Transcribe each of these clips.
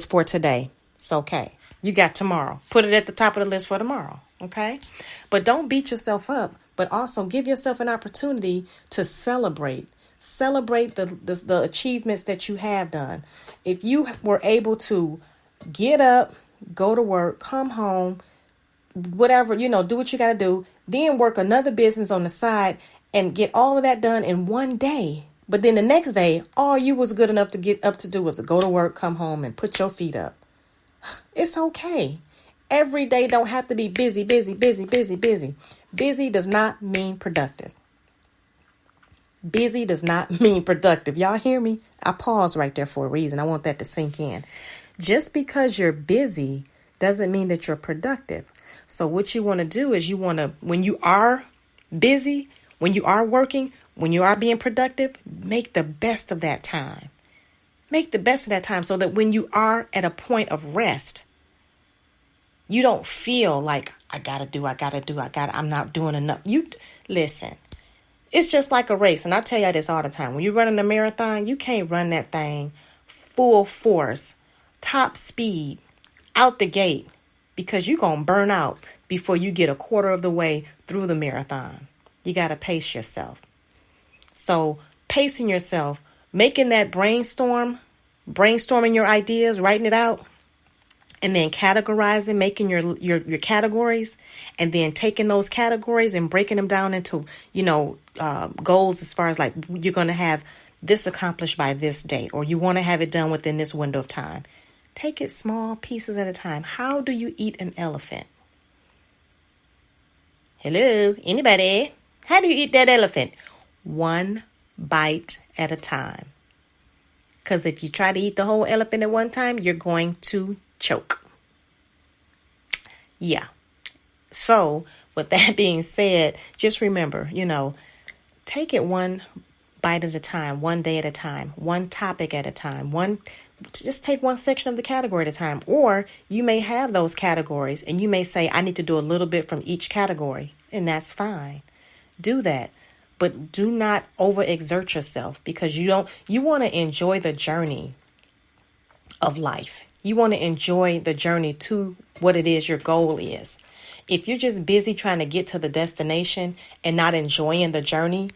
for today. It's okay. You got tomorrow. Put it at the top of the list for tomorrow. Okay. But don't beat yourself up, but also give yourself an opportunity to celebrate. Celebrate the achievements that you have done. If you were able to get up, go to work, come home, whatever, do what you got to do, then work another business on the side and get all of that done in one day. But then the next day, all you was good enough to get up to do was to go to work, come home, and put your feet up. It's okay. Every day don't have to be busy, busy, busy, busy, busy. Busy does not mean productive. Busy does not mean productive. Y'all hear me? I pause right there for a reason. I want that to sink in. Just because you're busy doesn't mean that you're productive. So what you want to do is when you are busy, when you are working, when you are being productive, make the best of that time. Make the best of that time so that when you are at a point of rest, you don't feel like I'm not doing enough. Listen, it's just like a race. And I tell you this all the time. When you're running a marathon, you can't run that thing full force, top speed, out the gate, because you're going to burn out before you get a quarter of the way through the marathon. You got to pace yourself. So pacing yourself, making that brainstorming your ideas, writing it out, and then categorizing, making your categories, and then taking those categories and breaking them down into, goals as far as like you're going to have this accomplished by this date, or you want to have it done within this window of time. Take it small pieces at a time. How do you eat an elephant? Hello, anybody? How do you eat that elephant? One bite at a time. Because if you try to eat the whole elephant at one time, you're going to choke. Yeah. So with that being said, just remember, take it one bite at a time, one day at a time, one topic at a time, just take one section of the category at a time. Or you may have those categories and you may say, I need to do a little bit from each category, and that's fine. Do that. But do not overexert yourself, because you want to enjoy the journey of life. You want to enjoy the journey to what it is your goal is. If you're just busy trying to get to the destination and not enjoying the journey,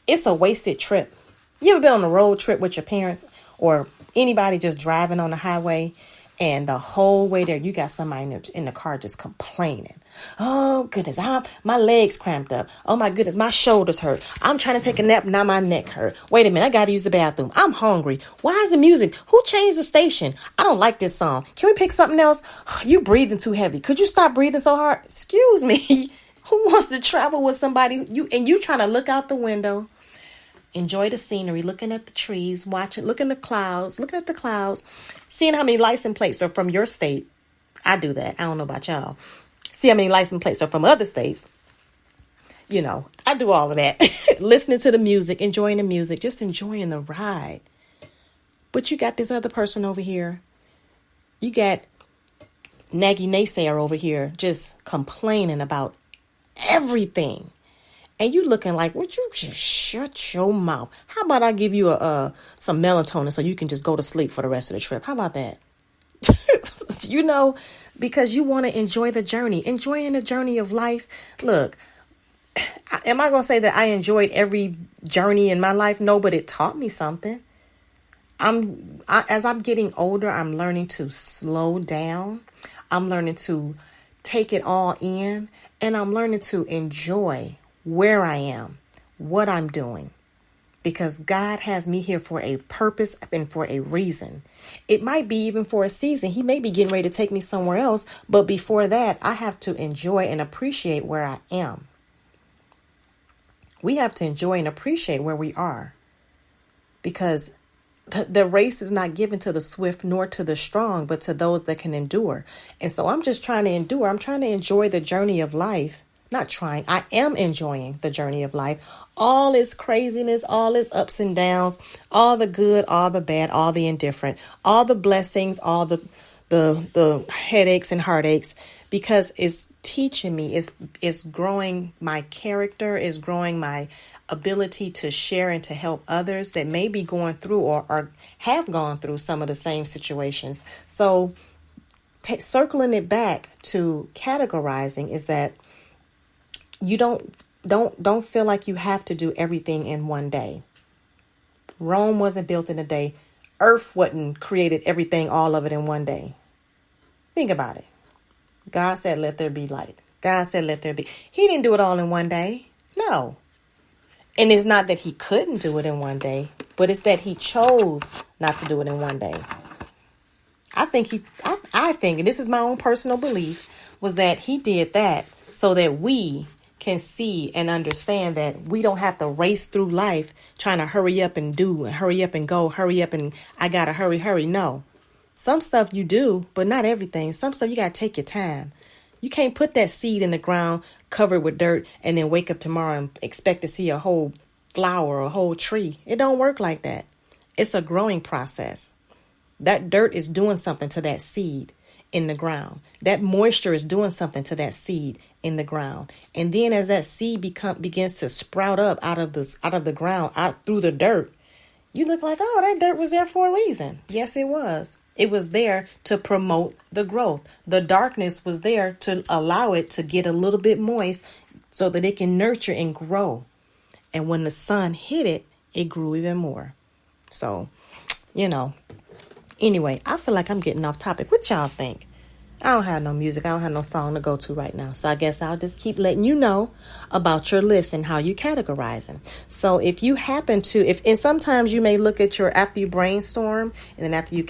it's a wasted trip. You ever been on a road trip with your parents or anybody just driving on the highway, and the whole way there, you got somebody in the car just complaining. Oh, goodness, my legs cramped up. Oh, my goodness, my shoulders hurt. I'm trying to take a nap, now my neck hurt. Wait a minute, I got to use the bathroom. I'm hungry. Why is the music? Who changed the station? I don't like this song. Can we pick something else? Oh, you breathing too heavy. Could you stop breathing so hard? Excuse me. Who wants to travel with somebody? You trying to look out the window, enjoy the scenery, looking at the trees, looking at the clouds, seeing how many license plates are from your state. I do that. I don't know about y'all. See how many license plates are from other states. I do all of that. Listening to the music, enjoying the music, just enjoying the ride. But you got this other person over here. You got Naggy Naysayer over here just complaining about everything. And you looking like, would you just shut your mouth? How about I give you some melatonin so you can just go to sleep for the rest of the trip? How about that? Because you want to enjoy the journey. Enjoying the journey of life. Look, am I going to say that I enjoyed every journey in my life? No, but it taught me something. As I'm getting older, I'm learning to slow down. I'm learning to take it all in. And I'm learning to enjoy where I am, what I'm doing, because God has me here for a purpose and for a reason. It might be even for a season. He may be getting ready to take me somewhere else. But before that, I have to enjoy and appreciate where I am. We have to enjoy and appreciate where we are, because the race is not given to the swift nor to the strong, but to those that can endure. And so I'm just trying to endure. I'm trying to enjoy the journey of life. Not trying. I am enjoying the journey of life. All its craziness, all its ups and downs, all the good, all the bad, all the indifferent, all the blessings, all the the headaches and heartaches, because it's teaching me, it's growing my character, it's growing my ability to share and to help others that may be going through or have gone through some of the same situations. So circling it back to categorizing is that you don't feel like you have to do everything in one day. Rome wasn't built in a day. Earth wasn't created everything, all of it in one day. Think about it. God said, let there be light. God said, let there be. He didn't do it all in one day. No. And it's not that he couldn't do it in one day, but it's that he chose not to do it in one day. I think, and this is my own personal belief, was that he did that so that we can see and understand that we don't have to race through life trying to hurry up and do and hurry up and go, hurry up and I gotta hurry. No. Some stuff you do, but not everything. Some stuff you gotta take your time. You can't put that seed in the ground covered with dirt and then wake up tomorrow and expect to see a whole flower or a whole tree. It don't work like that. It's a growing process. That dirt is doing something to that seed in the ground. That moisture is doing something to that seed in the ground. And then as that seed begins to sprout up out of the ground, out through the dirt, you look like, oh, that dirt was there for a reason. Yes, it was. It was there to promote the growth. The darkness was there to allow it to get a little bit moist so that it can nurture and grow. And when the sun hit it, it grew even more. So, anyway, I feel like I'm getting off topic. What y'all think? I don't have no music. I don't have no song to go to right now. So I guess I'll just keep letting you know about your list and how you categorizing. So if you happen to, and sometimes you may look at after you brainstorm, and then after you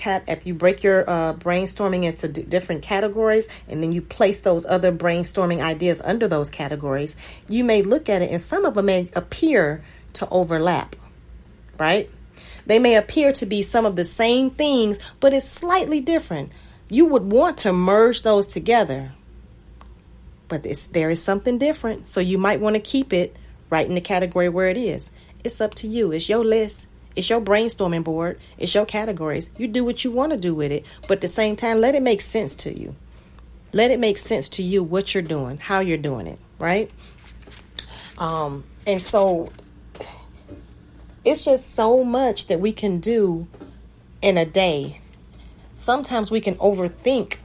break your brainstorming into different categories, and then you place those other brainstorming ideas under those categories, you may look at it and some of them may appear to overlap, right? They may appear to be some of the same things, but it's slightly different. You would want to merge those together, but there is something different. So you might want to keep it right in the category where it is. It's up to you. It's your list. It's your brainstorming board. It's your categories. You do what you want to do with it. But at the same time, let it make sense to you. Let it make sense to you what you're doing, how you're doing it, right? And so it's just so much that we can do in a day. Sometimes we can overthink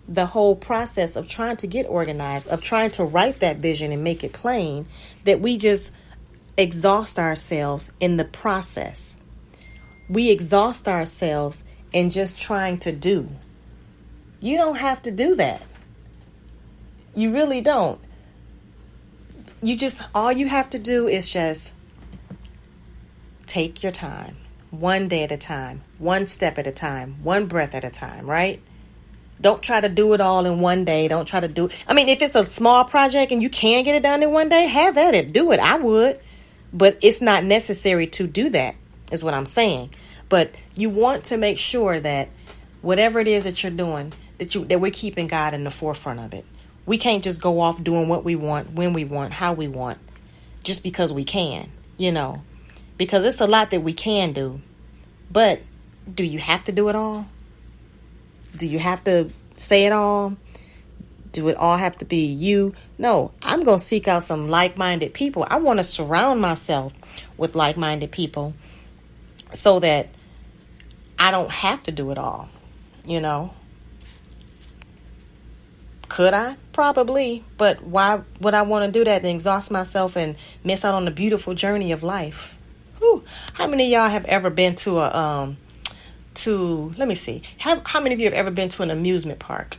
the whole process of trying to get organized, of trying to write that vision and make it plain, that we just exhaust ourselves in the process. We exhaust ourselves in just trying to do. You don't have to do that. You really don't. All you have to do is just take your time. One day at a time, one step at a time, one breath at a time, right? Don't try to do it all in one day. Don't try to do it. I mean, if it's a small project and you can get it done in one day, have at it. Do it. I would. But it's not necessary to do that, is what I'm saying. But you want to make sure that whatever it is that you're doing, that we're keeping God in the forefront of it. We can't just go off doing what we want, when we want, how we want, just because we can, because it's a lot that we can do. But do you have to do it all? Do you have to say it all? Do it all have to be you? No, I'm going to seek out some like-minded people. I want to surround myself with like-minded people so that I don't have to do it all, Could I? Probably. But why would I want to do that and exhaust myself and miss out on the beautiful journey of life? How many of y'all have ever been to let me see. How many of you have ever been to an amusement park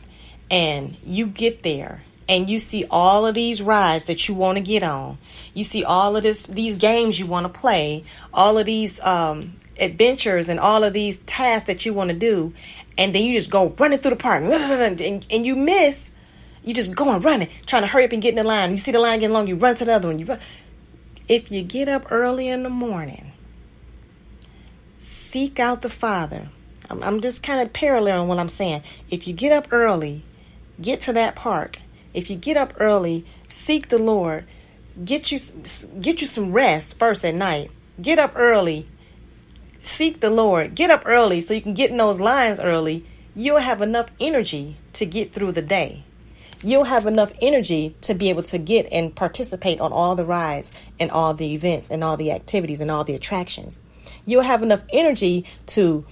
and you get there and you see all of these rides that you want to get on? You see all of these games you want to play, all of these adventures and all of these tasks that you want to do. And then you just go running through the park and you miss. You just going running, trying to hurry up and get in the line. You see the line getting long, you run to the other one. You run. If you get up early in the morning, seek out the Father. I'm just kind of paralleling what I'm saying. If you get up early, get to that park. If you get up early, seek the Lord. Get you some rest first at night. Get up early. Seek the Lord. Get up early so you can get in those lines early. you'll have enough energy to get through the day. You'll have enough energy to be able to get and participate on all the rides and all the events and all the activities and all the attractions. You'll have enough energy to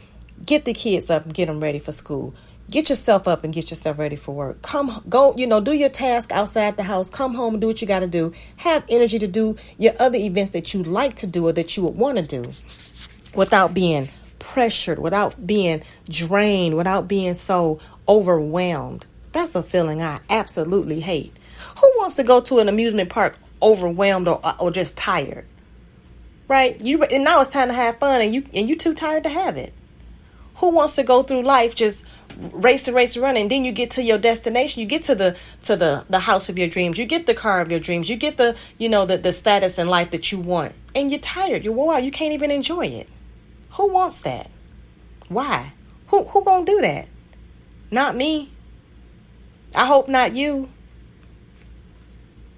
get the kids up and get them ready for school. Get yourself up and get yourself ready for work. Go, do your task outside the house. Come home and do what you got to do. Have energy to do your other events that you like to do or that you would want to do without being pressured, without being drained, without being so overwhelmed. That's a feeling I absolutely hate. Who wants to go to an amusement park overwhelmed or just tired? Right? And now it's time to have fun and you too tired to have it. Who wants to go through life just race, and then you get to your destination, you get to the house of your dreams, you get the car of your dreams, you get the status in life that you want, and you're tired, you're wore out, you can't even enjoy it. Who wants that? Why? Who gonna do that? Not me. I hope not you.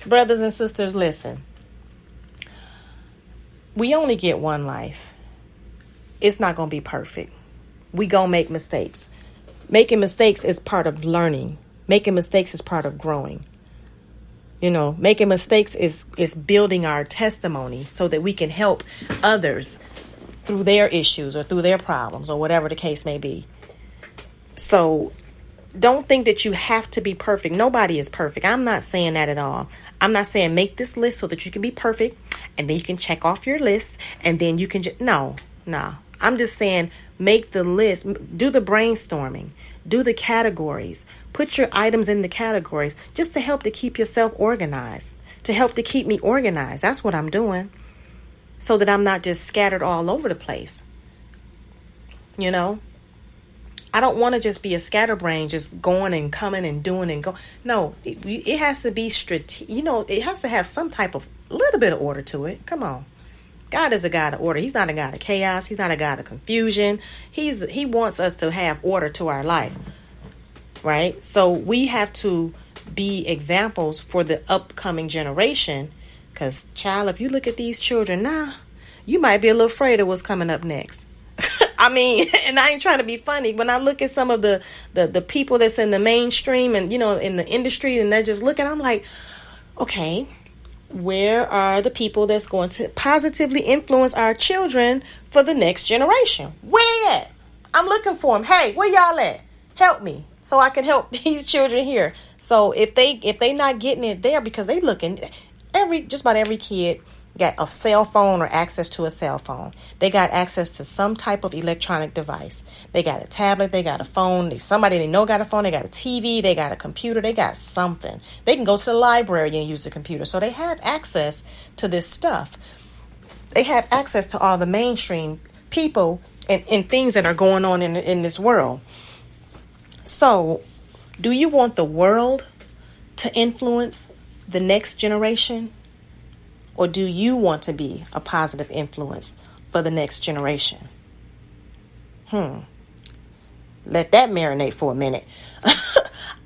Brothers and sisters, listen. We only get one life. It's not gonna be perfect. We gonna make mistakes. Making mistakes is part of learning. Making mistakes is part of growing. Making mistakes is building our testimony so that we can help others through their issues or through their problems or whatever the case may be. So don't think that you have to be perfect. Nobody is perfect. I'm not saying that at all. I'm not saying make this list so that you can be perfect and then you can check off your list and then you can no. I'm just saying make the list, do the brainstorming, do the categories, put your items in the categories just to help to keep yourself organized, to help to keep me organized. That's what I'm doing so that I'm not just scattered all over the place. I don't want to just be a scatterbrain, just going and coming and doing and go. No, it has to be strategic. It has to have some type of little bit of order to it. Come on. God is a God of order. He's not a God of chaos. He's not a God of confusion. He wants us to have order to our life, right? So we have to be examples for the upcoming generation. Because, child, if you look at these children now, you might be a little afraid of what's coming up next. I mean, and I ain't trying to be funny. When I look at some of the people that's in the mainstream and, in the industry and they're just looking, I'm like, okay, where are the people that's going to positively influence our children for the next generation? Where they at? I'm looking for them. Hey, where y'all at? Help me so I can help these children here. So if they not getting it there because they looking, just about every kid got a cell phone or access to a cell phone. They got access to some type of electronic device. They got a tablet. They got a phone. Somebody they know got a phone. They got a TV. They got a computer. They got something. They can go to the library and use the computer. So they have access to this stuff. They have access to all the mainstream people and things that are going on in this world. So do you want the world to influence the next generation? Or do you want to be a positive influence for the next generation? Let that marinate for a minute.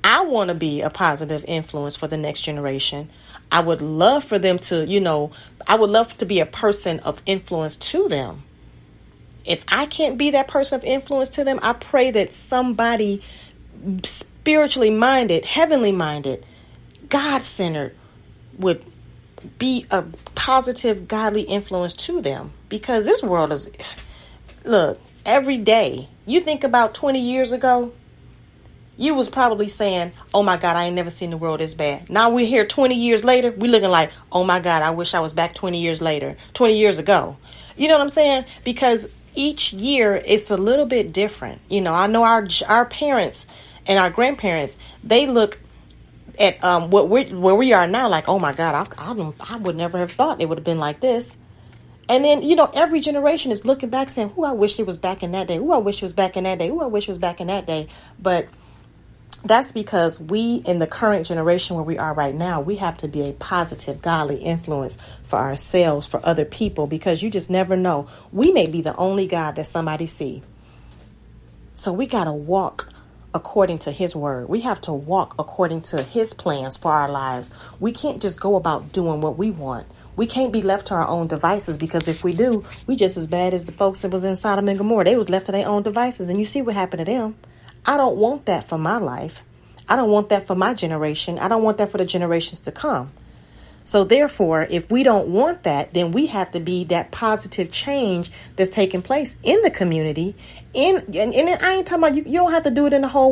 I want to be a positive influence for the next generation. I would love for them to, I would love to be a person of influence to them. If I can't be that person of influence to them, I pray that somebody spiritually minded, heavenly minded, God-centered would be a positive, godly influence to them. Because this world is, look, every day, you think about 20 years ago, you was probably saying, oh my God, I ain't never seen the world this bad. Now we're here 20 years later, we looking like, oh my God, I wish I was back 20 years ago. You know what I'm saying? Because each year it's a little bit different. I know our parents and our grandparents, they look at where we are now, like, oh my God, I would never have thought it would have been like this. And then, every generation is looking back saying, I wish it was back in that day. I wish it was back in that day. I wish it was back in that day. But that's because we, in the current generation where we are right now, we have to be a positive, godly influence for ourselves, for other people, because you just never know. We may be the only God that somebody see. So we got to walk according to his word. We have to walk according to his plans for our lives. We can't just go about doing what we want. We can't be left to our own devices, because if we do, we just as bad as the folks that was in Sodom and Gomorrah. They was left to their own devices, and you see what happened to them. I don't want that for my life. I don't want that for my generation. I don't want that for the generations to come. So therefore, if we don't want that, then we have to be that positive change that's taking place in the community. And I ain't talking about you don't have to do it in the whole